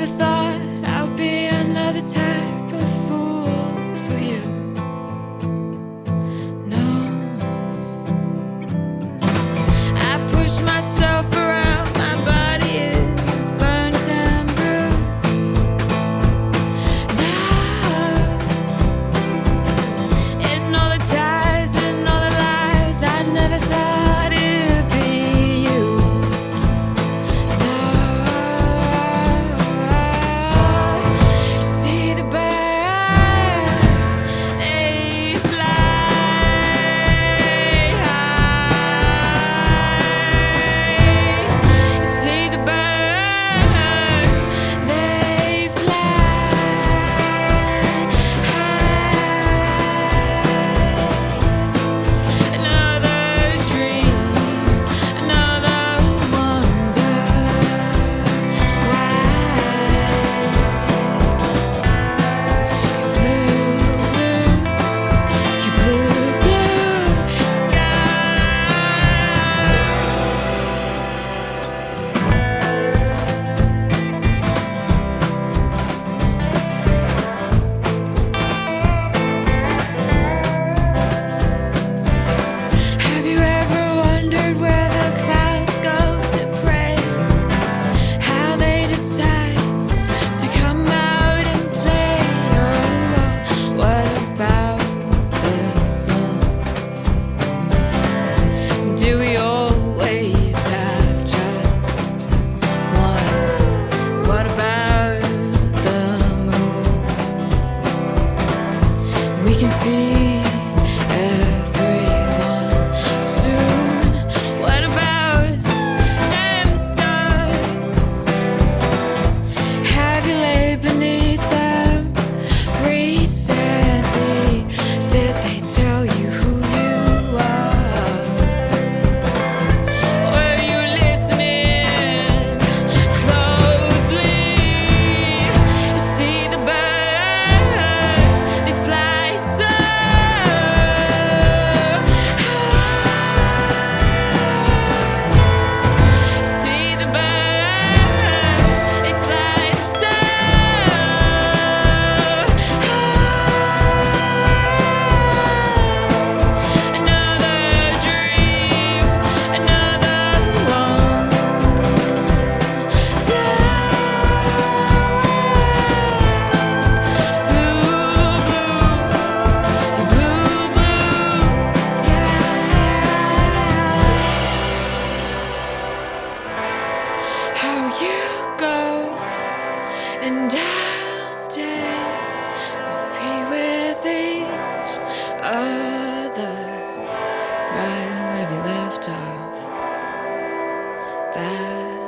never thought I'd be another type of fool for you. No, I push myself around, my body is burnt and bruised. Now, in all the ties and all the lies, I never thought it'd be you. No, you see the birds, they fly high. You see the birds, they fly high. Another dream, another wonder why. You blue, blue Have you ever wondered where the clouds go to pray? How they decide to come out and play? Oh, what about the sun? Do we always have just one? What about the moon? We can feed everyone soon. What about them stars? Have you laid beneath them recently? Did they tell you who you are? Were you listening closely? You see the birds, they fly so high. See the birds, they fly so high. Another dream, another blue, blue sky. How you go and I'll stay. We'll be with each other right where we left off that